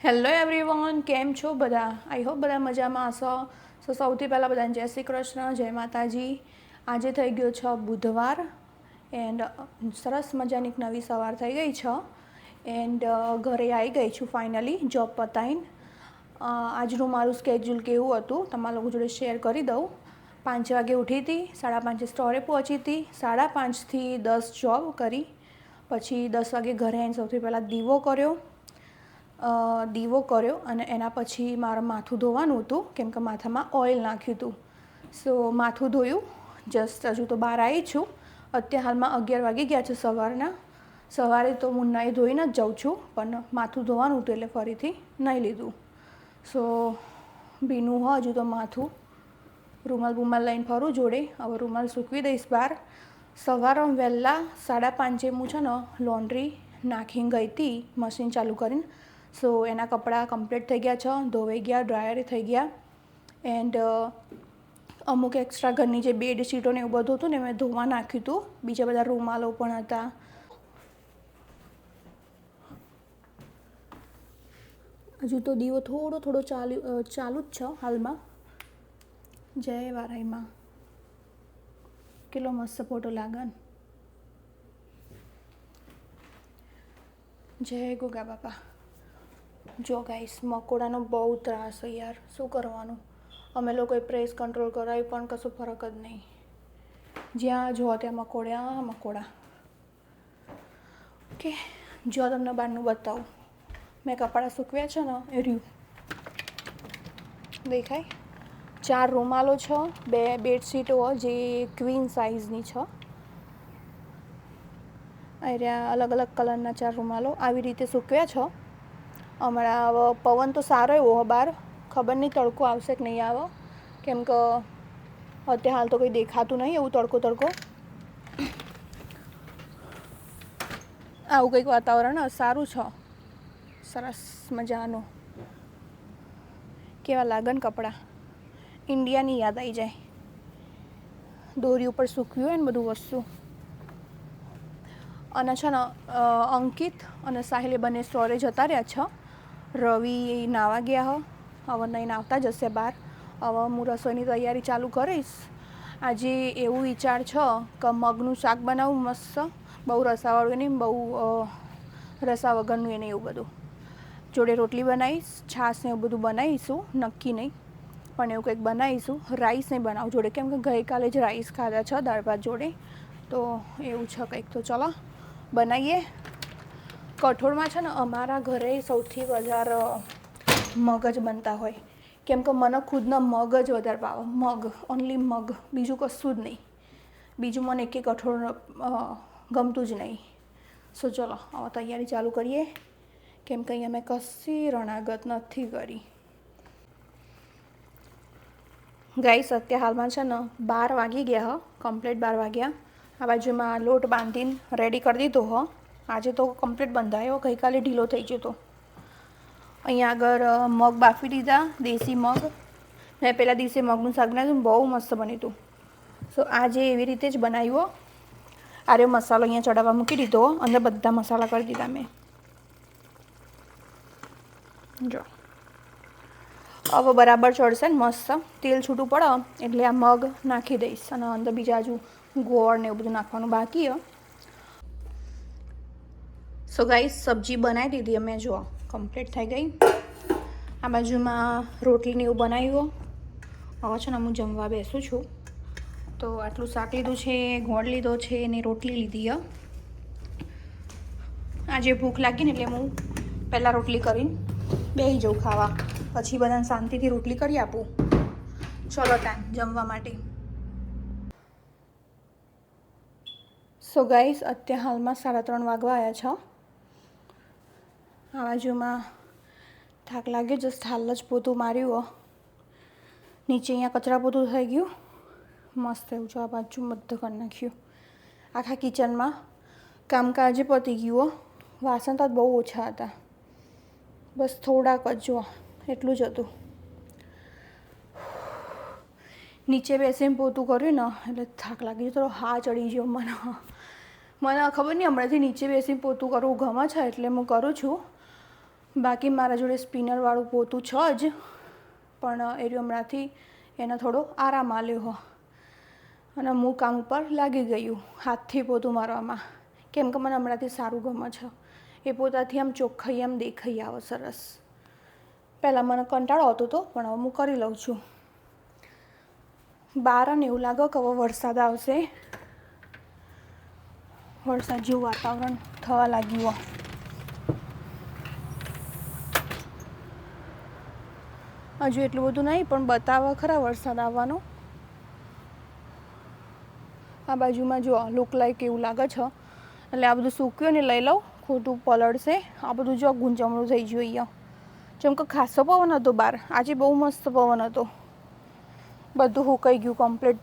Hello everyone, કેમ છો બધા? આઈ હોપ બધા મજામાં હશો. સો સૌથી પહેલાં બધાને જય શ્રી કૃષ્ણ, જય માતાજી. આજે થઈ ગયો છે બુધવાર એન્ડ સરસ મજાની એક નવી સવાર થઈ ગઈ છે એન્ડ ઘરે આવી ગઈ છું ફાઇનલી જોબ પતાવીને. આજનું મારું સ્કેડ્યુલ કેવું હતું તમારા લોકો જોડે શેર કરી દઉં. 5 વાગે ઉઠી હતી, 5:30 સ્ટોરે પહોંચી હતી, 5:30થી 10 જોબ કરી, પછી 10 વાગે ઘરે આવીને સૌથી પહેલાં દીવો કર્યો અને એના પછી મારે માથું ધોવાનું હતું કેમ કે માથામાં ઓઇલ નાખ્યું હતું. સો માથું ધોયું. જસ્ટ હજુ તો બહાર આવી છું. અત્યારે હાલમાં 11 વાગી ગયા છે સવારના. સવારે તો હું નાહી ધોઈને જ જાઉં છું, પણ માથું ધોવાનું હતું એટલે ફરીથી નાહી લીધું. સો ભીનું હોય હજુ તો માથું. રૂમાલ લઈને ફરું જોડે. હવે રૂમાલ સૂકવી દઈશ બહાર. સવારે વહેલા 5:30 હું છે ને લોન્ડ્રી નાખીને ગઈ હતી મશીન ચાલુ કરીને. સો એના કપડાં કમ્પ્લીટ થઈ ગયા છે, ધોવાઈ ગયા, ડ્રાયર થઈ ગયા એન્ડ અમુક એક્સ્ટ્રા ઘરની જે બેડશીટો ને એવું બધું હતું ને મેં ધોવા નાખ્યું હતું. બીજા બધા રૂમાલો પણ હતા. હજુ તો દીવો થોડો ચાલુ જ છે હાલમાં. જય વારાઈમાં કેટલો મસ્ત ફોટો લાગે ને. જય ગોગા બાપા. જો ગાઈસ, મકોડાનો બહુ ત્રાસ છે યાર, શું કરવાનું. અમે લોકોએ પ્રેસ કંટ્રોલ કરાવી પણ કશું ફરક જ નહીં. જ્યાં જો ત્યાં મકોડા. ઓકે, જો તમને બહારનું બતાવું. મેં કપડાં સૂકવ્યા છે ને એ રહ્યું દેખાય. 4 રૂમાલો છે, 2 બેડશીટો જે ક્વીન સાઇઝની છે. અહીંયા અલગ અલગ કલરના 4 રૂમાલો આવી રીતે સૂકવ્યા છે. હમણાં હવે પવન તો સારો એવો બહાર, ખબર નહીં તડકો આવશે કે નહીં આવે, કેમ કે અત્યારે હાલ તો કંઈ દેખાતું નહીં એવું તડકો. આવું કંઈક વાતાવરણ સારું છે, સરસ મજાનું. કેવા લાગે ને કપડાં, ઇન્ડિયાની યાદ આવી જાય. દોરી ઉપર સૂકવ્યું હોય ને બધું વસ્તુ. અને છે ને અંકિત અને સાહિલે બંને સ્ટોરે જતા રહ્યા છે. રવિ નાવા ગયા હવે નહીં આવતા જશે બહાર. હવે હું રસોઈની તૈયારી ચાલુ કરીશ. આજે એવું વિચાર છે કે મગનું શાક બનાવું મસ્ત, બહુ રસાવાળું નહીં, બહુ રસા વગરનું એને એવું બધું. જોડે રોટલી બનાવીશ, છાશ ને એવું બધું બનાવીશું, નક્કી નહીં પણ એવું કંઈક બનાવીશું. રાઈસ નહીં બનાવું જોડે, કેમ કે ગઈકાલે જ રાઈસ ખાધા છે દાળ ભાત જોડે, તો એવું છે કંઈક. તો ચલો બનાવીએ. કઠોળમાં છે ને અમારા ઘરે સૌથી વધારે મગ જ બનતા હોય, કેમ કે મને ખુદના મગ જ વધારે ભાવે. મગ, ઓનલી મગ, બીજું કશું જ નહીં. બીજું મને એક કઠોળ ગમતું જ નહીં. સો ચલો હવે તૈયારી ચાલુ કરીએ, કેમ કે અહીંયા મેં કશી રણાગત નથી કરી. ગાઈસ, અત્યારે હાલમાં છે ને 12 વાગી ગયા કમ્પ્લીટ 12 વાગ્યા. આ બાજુમાં લોટ બાંધીને રેડી કરી દીધો આજે તો કમ્પ્લીટ બંધાયો, ગઈકાલે ઢીલો થઈ ગયો હતો. અહીંયા આગળ મગ બાફી દીધા, દેશી મગ. મેં પહેલાં દિવસે મગનું શાક બનાવ્યું, બહુ મસ્ત બન્યું હતું. સો આજે એવી રીતે જ બનાવ્યો. આરે મસાલો અહીંયા ચડાવવા મૂકી દીધો, અંદર બધા મસાલા કરી દીધા મેં. જો હવે બરાબર ચડશે ને મસ્ત, તેલ છૂટું પડે એટલે આ મગ નાખી દઈશ અને અંદર બીજા હજુ ગોળ ને એવું બધું નાખવાનું બાકી છે. સો ગાઈસ, સબ્જી બનાવી દીધી અમે, જો કમ્પ્લીટ થઈ ગઈ. આ બાજુમાં રોટલીને એવું બનાવ્યું. હવે છે ને હું જમવા બેસું છું. તો આટલું શાક લીધું છે, ગોળ લીધો છે ને રોટલી લીધી. આજે ભૂખ લાગી ને એટલે હું પહેલાં રોટલી કરીને બેસી જાઉં ખાવા, પછી બધાને શાંતિથી રોટલી કરી આપું. ચલો ટાઈમ જમવા માટે. સો ગાઈસ, અત્યારે હાલમાં 3:30 વાગવા આવ્યા છે. આ બાજુમાં થાક લાગ્યો, જસ્ટ હાલ જ પોતું માર્યું. નીચે અહીંયા કચરા પોતું થઈ ગયું મસ્ત એવું છે. આ બાજુ બધું કરી નાખ્યું. આખા કિચનમાં કામકાજે પતી ગયું. વાસણ તો બહુ ઓછા હતા, બસ થોડાક જ, જો એટલું જ હતું. નીચે બેસીને પોતું કર્યું ને એટલે થાક લાગી ગયો, થોડો હા ચડી ગયો મને. મને ખબર નહીં, હમણાંથી નીચે બેસીને પોતું કરવું ગમે છે એટલે હું કરું છું. બાકી મારા જોડે સ્પિનરવાળું પોતું છે જ, પણ એ હમણાંથી એને થોડો આરામ આલ્યો હો અને હું કામ ઉપર લાગી ગયું હાથથી પોતું મારવામાં, કેમ કે મને હમણાંથી સારું ગમે છે. એ પોતાથી આમ ચોખ્ખાઈ આમ દેખાઈ આવે સરસ. પહેલાં મને કંટાળો આવતો હતો, પણ હવે હું કરી લઉં છું. બહાર ને એવું લાગે કે હવે વરસાદ આવશે, વરસાદ જેવું વાતાવરણ થવા લાગ્યું. હજુ એટલું બધું નહીં, પણ બતાવે ખરા વરસાદ આવવાનો. આ બાજુમાં જો લુક લાઈક એવું લાગે છે, એટલે આ બધું સૂક્યું ને લઈ લઉં, ખોટું પલળશે. આ બધું જો ગુંજમણું થઈ ગયું અહીંયા, જેમ કે ખાસો પવન હતો બહાર, આજે બહુ મસ્ત પવન હતો. બધું સુકાઈ ગયું કમ્પ્લીટ.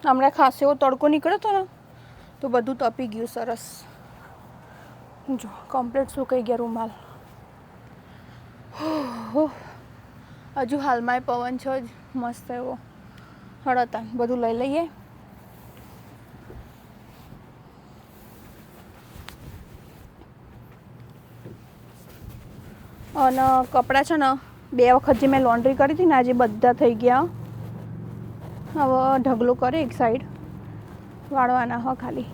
હમણાં ખાસો એવો તડકો નીકળ્યો હતો ને, તો બધું તપી ગયું સરસ. જો કમ્પ્લીટ સુકાઈ ગયા રૂમાલ. હજુ હાલમાં એ પવન છે જ મસ્ત એવો. હળતા બધું લઈ લઈએ. અને કપડાં છે ને 2 વખત જે મેં લોન્ડ્રી કરી હતી ને, આજે બધા થઈ ગયા. હવે ઢગલો કરે એક સાઈડ, વાળવાના હો ખાલી.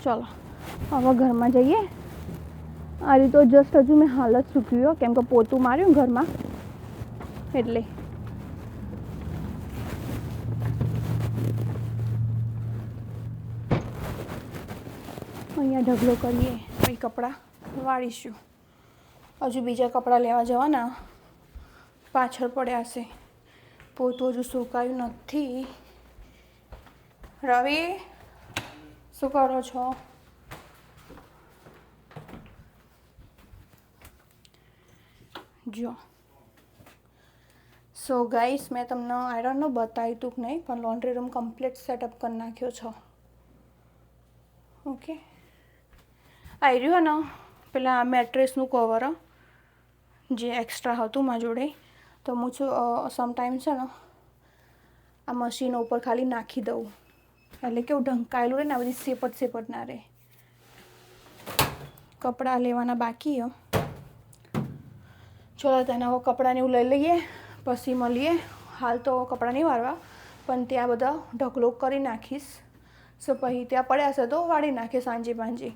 ચલો હવે ઘરમાં જઈએ. આ રીતે જસ્ટ હજુ મેં હાલ જ સૂક્યું, કેમ કે પોતું માર્યું ઘરમાં એટલે. અહીંયા ઢગલો કરીએ પછી કપડાં વાળીશું. હજુ બીજા કપડાં લેવા જવાના, પાછળ પડ્યા હશે. પોતું હજુ સુકાયું નથી. રવિ શું કરો છો? જો સો ગાઈસ, મેં તમને આયરન નો બતાવ્યું હતું કે નહીં, પણ લોન્ડ્રી રૂમ કમ્પ્લીટ સેટઅપ કરી નાખ્યો છે. ઓકે, આવી રહ્યું ને પેલા મેટ્રેસનું કવર જે એક્સ્ટ્રા હતું મારા જોડે, તો હું છું સમટાઈમ છે ને આ મશીન ઉપર ખાલી નાખી દઉં, એટલે કેવું ઢંકાયેલું રહે ને, આ બધી સેપટ ના રહે. કપડાં લેવાના બાકી ચલો તેને હવે કપડાને એવું લઈ લઈએ, પછી મળીએ. હાલ તો કપડાં નહીં વાળવા, પણ ત્યાં બધા ઢગલો કરી નાખીશ. સો પછી ત્યાં પડ્યા છે તો વાળી નાખીએ સાંજે પાંજે.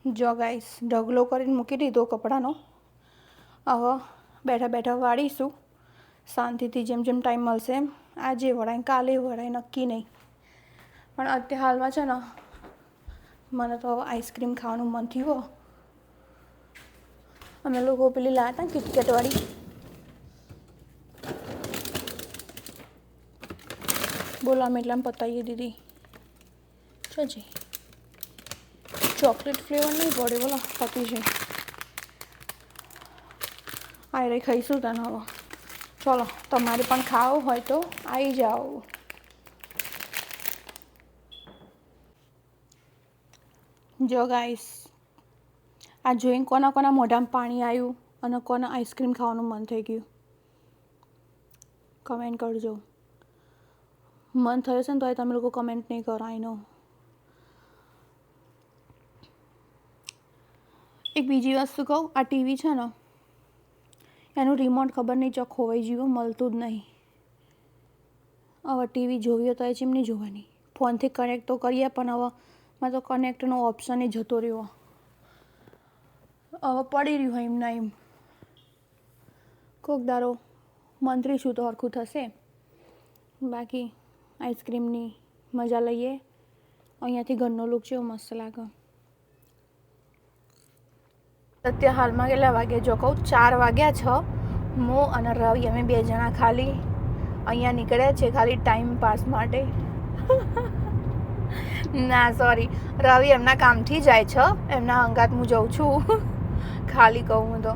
જો ગાઈસ ઢગલો કરીને મૂકી દીધો કપડાનો. હવે બેઠા બેઠા વાળીશું શાંતિથી, જેમ જેમ ટાઈમ મળશે એમ. આજે વળાય કાલે વળાય નક્કી નહીં, પણ અત્યારે હાલમાં છે ને મને તો આઈસ્ક્રીમ ખાવાનું મન થયું. અમે લોકો પેલી લાવ્યા હતા કિટકેટવાળી, બોલો અમે એટલામાં પતાવીએ દીધી. જોજી ચોકલેટ ફ્લેવર નહીં પડે, બોલો પતી છે. આ રહી ખાઈશું તને હવે. ચલો તમારે પણ ખાવું હોય તો આવી જાઓ. જો ગાઈસ આ જોઈને કોના કોના મોઢામાં પાણી આવ્યું અને કોના આઈસ્ક્રીમ ખાવાનું મન થઈ ગયું, કમેન્ટ કરજો. મન થયું છે ને તો તમે લોકો કમેન્ટ નહીં કરો, આઈ નો. એક બીજી વસ્તુ કહું, આ ટીવી છે ને એનું રિમોટ ખબર નહીં ચોક ખોવાઈ ગયું, મળતું જ નહીં. હવે ટીવી જોવી તો એ ચીમ નહીં જોવાની, ફોનથી કનેક્ટ તો કરીએ, પણ હવે માં તો કનેક્ટનો ઓપ્શન એ જતો રહ્યો. હવે પડી રહ્યું હોય એમના એમ. કોક દારો મંત્રીશું તો હરખું થશે. બાકી આઈસ્ક્રીમની મજા લઈએ. અહીંયાથી ઘરનો લુક જેવો મસ્ત લાગે. અત્યારે હાલમાં કેટલા વાગ્યા જો કહું, 4 વાગ્યા છે. હું અને રવિ અમે 2 જણા ખાલી અહીંયા નીકળ્યા છે ખાલી ટાઈમ પાસ માટે. ના સોરી, રવિ એમના કામથી જાય છે, એમના અંગાત હું જાઉં છું. ખાલી કહું તો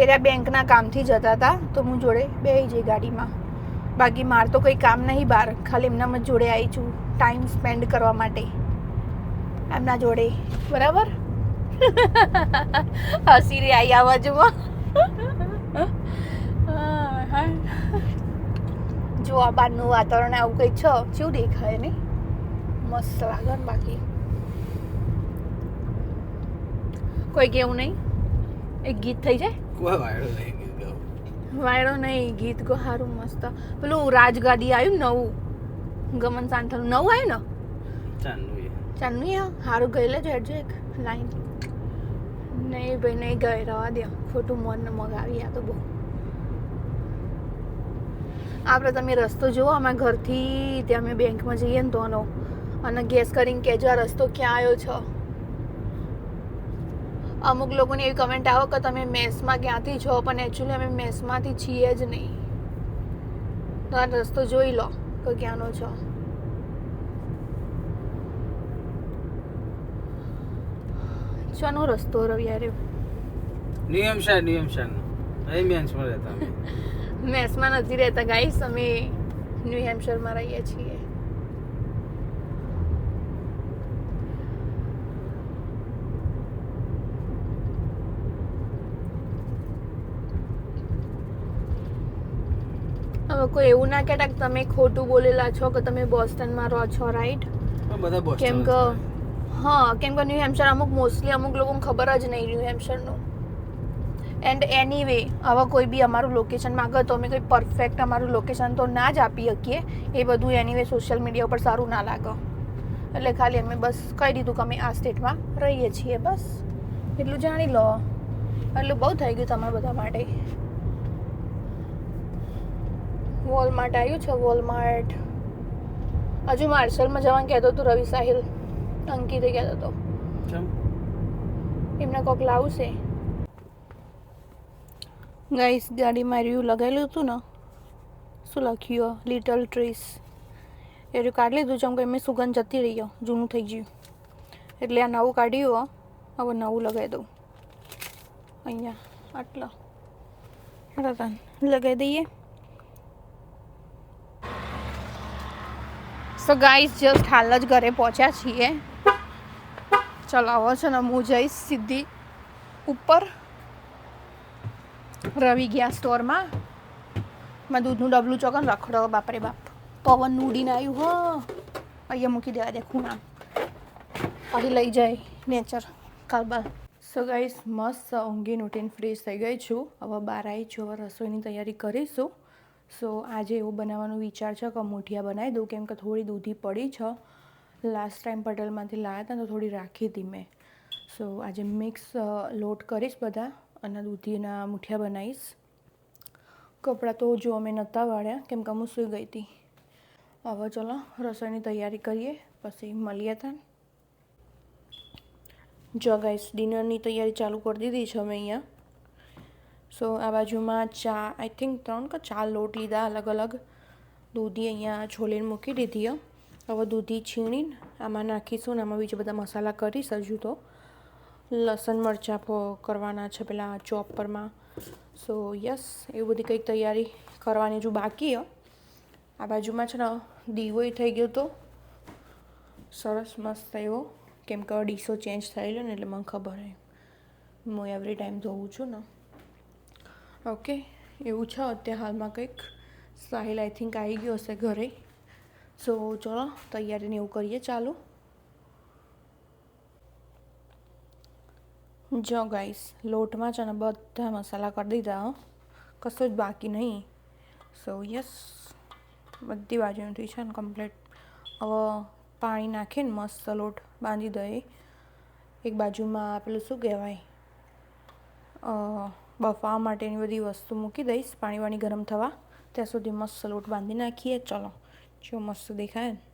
એરા બેંકના કામથી જતા હતા, તો હું જોડે બેસી જઈ ગાડીમાં. બાકી મારે તો કંઈ કામ નહીં બહાર, ખાલી એમના જોડે આવી છું ટાઈમ સ્પેન્ડ કરવા માટે એમના જોડે. બરાબર. હસી રે આવી આ બાજુમાં. જો આ બહારનું વાતાવરણ આવું કંઈક છે, કેવું દેખાય ને. મસ્ત લાગે ને બાકી કોઈ કેવું નહીં એક ગીત થઈ જાય કોઈ વાયડો નહીં ગીત ગાવ વાયરો નહીં ગીત ગો સારું મસ્ત પેલું રાજગાદી આવ્યું નવું ગમન સાંથલનું નવું આવ્યું ને ચાંદનું ચાંદનું સારું ગયેલે જ હેડજો એક લાઈન નહીં ભાઈ નહીં ગઈ રવા દે ખોટું મન મગાવી આ તો બહુ આપણે તમે રસ્તો જુઓ અમારા ઘરથી ત્યાં અમે બેંકમાં જઈએ ને તોનો અને ગેસ કરીને કહેજો આ રસ્તો ક્યાં આવ્યો છો અમુક લોકોની એવી કમેન્ટ આવો કે તમે મેસમાં ક્યાંથી છો પણ એકચ્યુઅલી અમે મેસમાંથી છીએ જ નહીં તો આ રસ્તો જોઈ લો કે ક્યાંનો છો શાનો રસ્તો રવિવારે નિયમશાર અહીં મેન્સમાં રહેતા અમે મેસમાં નથી રહેતા ગાઈસ અમે ન્યૂ હેમ્પશરમાં રહીએ છીએ હવે કોઈ એવું ના કહેતા કે તમે ખોટું બોલેલા છો કે તમે બોસ્ટનમાં રહો છો રાઈટ બધા બોસ્ટન કેમ કે કેમ કે ન્યૂ હેમ્પશર મોસ્ટલી અમુક લોકોને ખબર જ નહીં ન્યૂ હેમ્પશરનું એન્ડ એનીવે હવે કોઈ બી અમારું લોકેશન માગે તો અમે કોઈ પરફેક્ટ અમારું લોકેશન તો ના જ આપી શકીએ એ બધું એનીવે સોશિયલ મીડિયા ઉપર સારું ના લાગે એટલે ખાલી અમે બસ કહી દીધું કે અમે આ સ્ટેટમાં રહીએ છીએ બસ એટલું જાણી લો એટલું બહુ થઈ ગયું તમારા બધા માટે વોલમાર્ટ આવ્યું છે વોલમાર્ટ હજુ માર્શલમાં જવાનું કહેતો હતું રવિ સાહિલ અંકિતે કહેતો હતો એમને કોક લાવશે ગાઈસ ગાડીમાં રિવ્યુ લગાવેલું હતું ને શું લખ્યું લિટલ ટ્રીસ એ રહ્યું કાઢી લીધું છે એમ કે મેં સુગંધ જતી રહી જૂનું થઈ ગયું એટલે આ નવું કાઢ્યું હવે નવું લગાવી દઉં અહીંયા આટલા લગાવી દઈએ સો ગાઈસ જસ્ટ હાલ જ ઘરે પહોંચ્યા છીએ ચલાવો છે ને હું જઈશ સીધી ઉપર રવિ ગયા સ્ટોરમાં મેં દૂધનું ડબલું ચોકન રખડો બાપરે બાપ પવન ઉડીને આવ્યું હો અહીંયા મૂકી દેવા દે ખૂણા અહીં લઈ જાય નેચર કાલબાલ સો ગાઈસ મસ્ત ઊંઘીને ઉઠીને ફ્રેશ થઈ ગઈ છું હવે બહાર આવી છું હવે રસોઈની તૈયારી કરીશું સો આજે એવું બનાવવાનો વિચાર છે કે મૂઠિયા બનાવી દઉં કેમ કે થોડી દૂધી પડી છે લાસ્ટ ટાઈમ પટેલમાંથી લાવ્યા હતા તો થોડી રાખી હતી મેં સો આજે મિક્સ લોટ કરીશ બધા અને દૂધીના મૂઠિયા બનાવીશ કપડાં તો જો અમે નહોતા વાળ્યા કેમ કે હું સૂઈ ગઈ હતી હવે ચલો રસોઈની તૈયારી કરીએ પછી મળીએ હતા જો ગાઈસ ડિનરની તૈયારી ચાલુ કરી દીધી છે અમે અહીંયા સો આ બાજુમાં ચા આઈ થિંક 3 કે 4 લોટ લીધા અલગ અલગ દૂધી અહીંયા છોલીને મૂકી દીધી હવે દૂધી છીણીને આમાં નાખીશું ને આમાં બીજા બધા મસાલા કરીશ હજુ તો લસણ મરચાં કરવાના છે પેલા ચોપરમાં સો યસ એવું બધી કંઈક તૈયારી કરવાની હજુ બાકી આ બાજુમાં છે ને દીવોય થઈ ગયો તો સરસ મસ્ત એવો કેમ કે ડીશો ચેન્જ થયેલો ને એટલે મને ખબર હોય હું એવરી ટાઈમ જોઉં છું ને ઓકે એવું છે અત્યારે હાલમાં કંઈક સાહિલ આઈ થિંક આવી ગયો હશે ઘરે સો ચલો તૈયારીને એવું કરીએ ચાલુ જો ગાઈસ લોટમાં છે ને બધા મસાલા કરી દીધા કશું જ બાકી નહીં સો યસ બધી બાજુથી છે ને કમ્પ્લીટ હવે પાણી નાખીને મસ્ત લોટ બાંધી દઈએ એક બાજુમાં પેલું શું કહેવાય બફાવા માટેની બધી વસ્તુ મૂકી દઈશ પાણી ગરમ થવા ત્યાં સુધી મસ્ત લોટ બાંધી નાખીએ ચલો જો મસ્ત દેખાય ને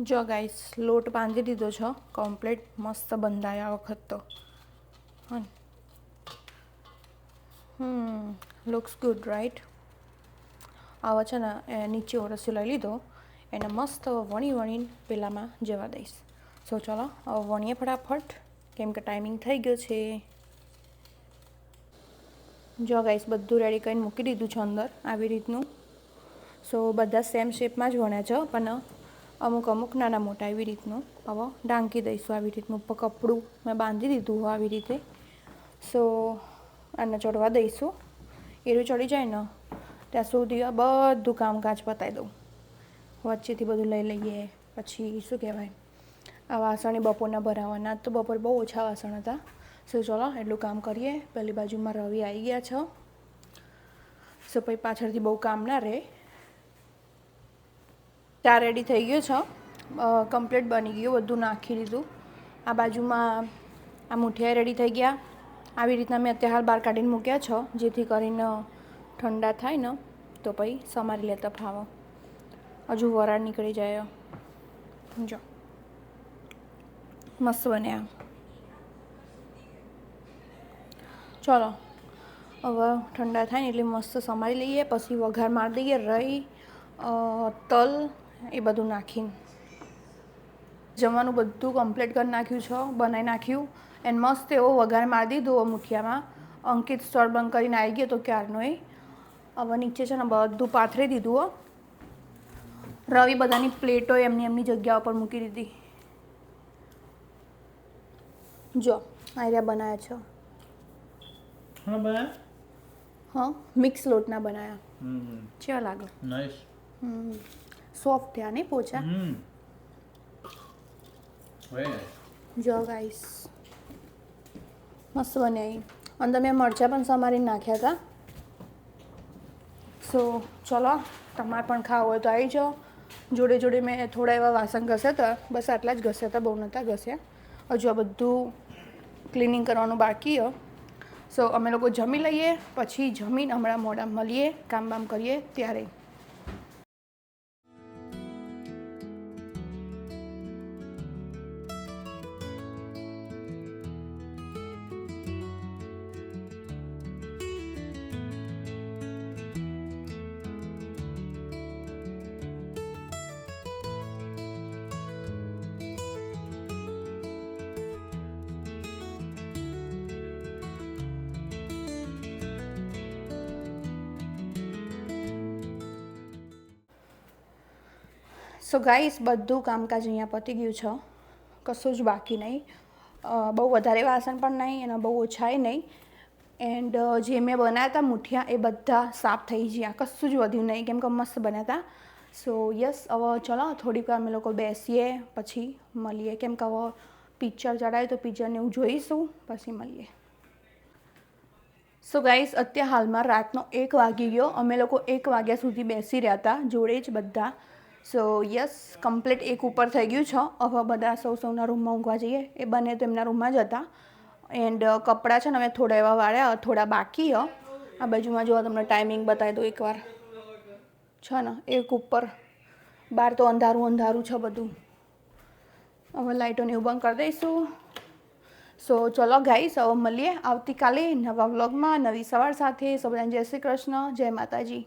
જો ગાઈસ લોટ બાંધી દીધો છે કમ્પ્લીટ મસ્ત બંધાયા વખત તો લુક્સ ગુડ રાઈટ હવે છે ને નીચે ઓરસ્યો લઈ લીધો એને મસ્ત વણીને પેલામાં જવા દઈશ સો ચલો હવે વણીએ ફટાફટ કેમ કે ટાઈમિંગ થઈ ગયો છે જો ગાઈસ બધું રેડી કરીને મૂકી દીધું છે અંદર આવી રીતનું સો બધા સેમ શેપમાં જ વણ્યા છે પણ અમુક નાના મોટા એવી રીતનું હવે ઢાંકી દઈશું આવી રીતનું ઉપર કપડું મેં બાંધી દીધું આવી રીતે સો આને ચડવા દઈશું એરું ચડી જાય ને ત્યાં સુધી બધું કામકાજ પતાવી દઉં વચ્ચેથી બધું લઈ લઈએ. પછી શું કહેવાય, આ વાસણ બપોરના ભરાવાના, તો બપોર બહુ ઓછા વાસણ હતા. સો ચલો એટલું કામ કરીએ. પેલી બાજુમાં રવિ આવી ગયા છો, સો પછી પાછળથી બહુ કામ ના રહે. ચા રેડી થઈ ગયો છો, કમ્પ્લીટ બની ગયું, બધું નાખી દીધું. આ બાજુમાં આ મુઠિયા રેડી થઈ ગયા. આવી રીતના મેં અત્યારે હાલ બહાર કાઢીને મૂક્યા છો, જેથી કરીને ઠંડા થાય ને તો પછી સમારી લેતા ફાવો. હજુ વરાળ નીકળી જાય. જો મસ્ત બન્યા. ચલો હવે ઠંડા થાય ને એટલે મસ્ત સમારી લઈએ. પછી વઘાર મારી દઈએ. રઈ, તલ એ બધું નાખીને જમવાનું બધું કમ્પ્લીટ કરી નાખ્યું છે, બનાવી નાખ્યું. એન્ડ મસ્ત એવો વઘાર મારી દીધો મુઠિયામાં. અંકિત સ્ટોર બંધ કરીને આવી ગયો તો ક્યારનો એ. હવે નીચે છે ને બધું પાથરી દીધું. રવિ બધાની પ્લેટો એમની જગ્યા ઉપર મૂકી દીધી. જો આર્યા બનાવ્યા છે. હા બનાયા? હા, મિક્સ લોટના બનાવ્યા. કેવા લાગે? નાઈસ. સોફ્ટ થયા નહીં પોચા? જો ગાઈસ મસ્ત બન્યા. અંદર મેં મરચાં પણ સમારીને નાખ્યા હતા. સો ચલો તમારે પણ ખાવું હોય તો આવી જાઓ. જોડે જોડે મેં થોડા એવા વાસણ ઘસ્યા હતા, બસ આટલા જ ઘસ્યા હતા, બહુ નહોતા ઘસ્યા. હજુ આ બધું ક્લિનિંગ કરવાનું બાકી હો. સો અમે લોકો જમી લઈએ, પછી જમીન હમણાં મોડા મળીએ, કામ બામ કરીએ ત્યારે. સો ગાઈસ બધું કામકાજ અહીંયા પતી ગયું છે, કશું જ બાકી નહીં. બહુ વધારે વાસણ પણ નહીં અને બહુ ઓછાય નહીં. એન્ડ જે મેં બનાવ્યા હતા મુઠિયા એ બધા સાફ થઈ ગયા, કશું જ વધ્યું નહીં, કેમ કે મસ્ત બન્યા હતા. સો યસ, હવે ચલો થોડીક વાર અમે લોકો બેસીએ, પછી મળીએ, કેમ કે હવે પિક્ચર ચડાવ્યું તો પિક્ચરને એવું જોઈશું, પછી મળીએ. સો ગાઈસ અત્યારે હાલમાં રાતનો 1 વાગી ગયો. અમે લોકો 1 વાગ્યા સુધી બેસી રહ્યા હતા જોડે જ બધા. સો યસ, કમ્પ્લીટ 1 ઉપર થઈ ગયું છે. હવે બધા સૌના રૂમમાં ઊંઘવા જઈએ. એ બંને તો એમના રૂમમાં જ હતા. એન્ડ કપડાં છે ને અમે થોડા એવા વાળ્યા, થોડા બાકી હો. આ બાજુમાં જો તમને ટાઈમિંગ બતાવી દો એકવાર. છે ને 1 ઉપર, બહાર તો અંધારું છે બધું. હવે લાઇટોને એવું બંધ કરી દઈશું. સો ચલો ગાઈસ, હવે મળીએ આવતીકાલે નવા વ્લોગમાં, નવી સવાર સાથે. સો બધાને જય શ્રી કૃષ્ણ, જય માતાજી.